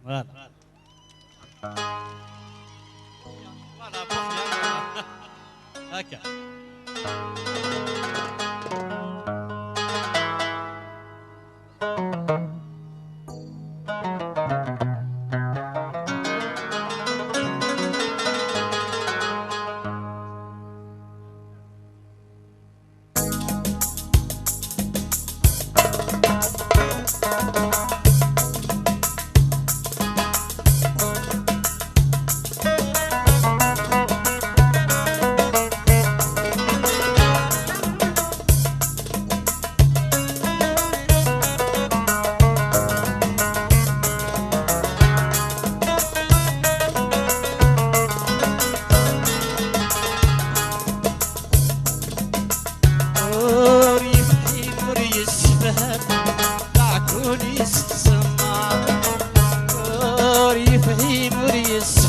فوالا هكا.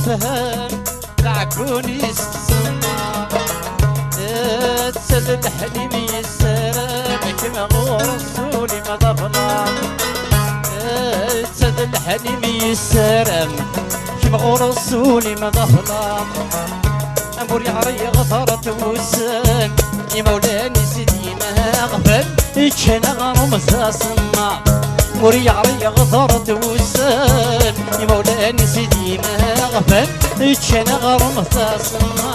فهم لعكوني السما تسلل حليمي السلام كما غور رسولي ما ضفنا تسلل حليمي السلام كما غور رسولي ما ضفنا أمور يعري غفرت وسان يا مولاني سيدي ما غفل كان غرم ساسما أمور يعري غفرت وسان يا مولاني سيدي ما غفل كان غرم ساسما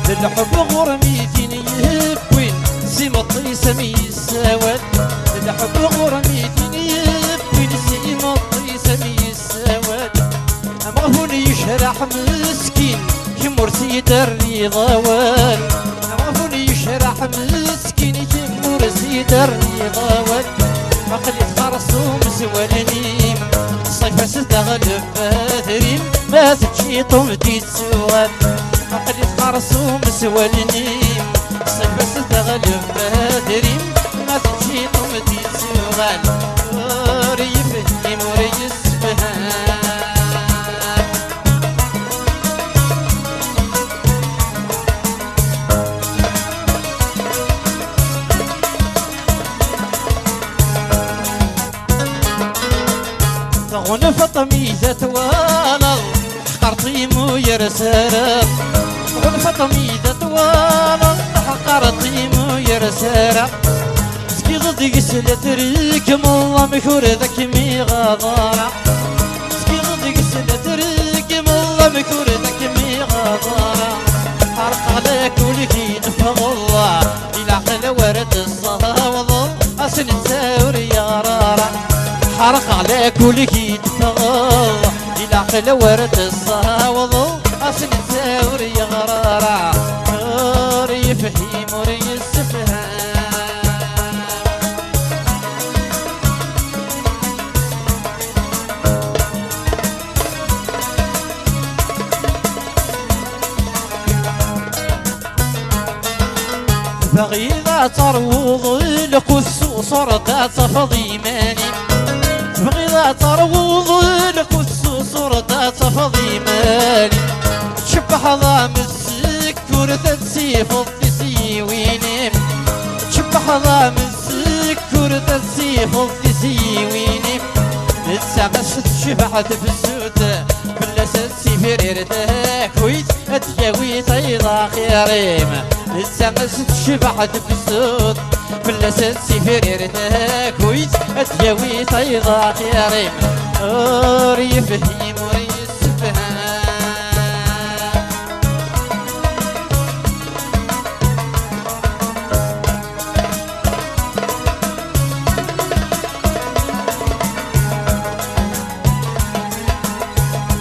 الحب غرميتين يبوين سيمطي سمي السواد الحب غرميتين يبوين سيمطي سمي السواد أمغفون يشرح مسكين كمرسي دري ضوال أمغفون يشرح مسكين كمرسي دري ضوال ما خليت خرصوم سوالنيم صيفة ستغلب فاثرين ما تجي طمتي تسوال عقلي خرصوم سوالنيم صيفة ستغلب فاثرين ما تجي طمتي تسوال وري فهم وري يسفهان تغن فطمي تتوالى قرطيمو يرسارا تغن فطمي تتوالى قرطيمو يرسارا سكي ضدي سلة ريكم الله مكور ذاك مي غضارا سكي ضدي سلة ريكم الله مكور ذاك مي غضارا حرق عليك ولكي نفغ الله إلى عقل ورد الصلاة وظل أسن تساوري يا رارا حرق عليك ولكي تفغل إلى عقل ورد الصلاة وظل أسن تساوري يا غرارا وري فهيم وري السفهان بغيضة تروض القدس صرت صفض إيماني بغيضة تروض القدس صرت صفض إيماني تشبح ظام السكور تنسيف الثسي وينم تشبح ظام السكور تنسيف الثسي وينم السمس تشبحت في السود بالأساس سفير تاكويت أتجاوي طيضا خيريم السمس تشبحت في السود بالأساس سفير تاكويت أتجاوي طيضا خيريم أوري فهيم وري السفهان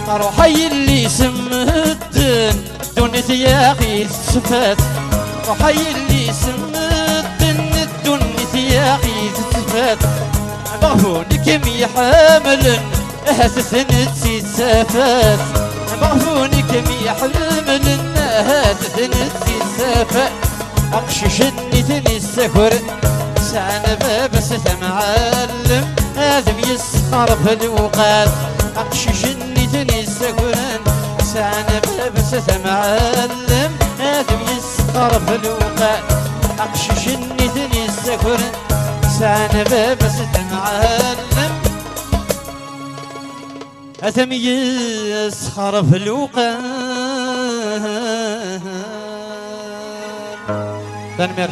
روحي اللي سمدن دون ثياقي السفات روحي اللي سمدن دون ثياقي السفات مغفونك مي حامل هاتثن تسيد سافات مغفونك مي حامل هاتثن تسيد سافات أقششني ثني السكر سعنا باب ستمعلم هذا بيسخر في الوقات أقششني ثني السكران ستمعلم هذم يسخر في الوقال أقشش النثن يسكر سعنا باب ستمعلم هذم يسخر في الوقال تنمير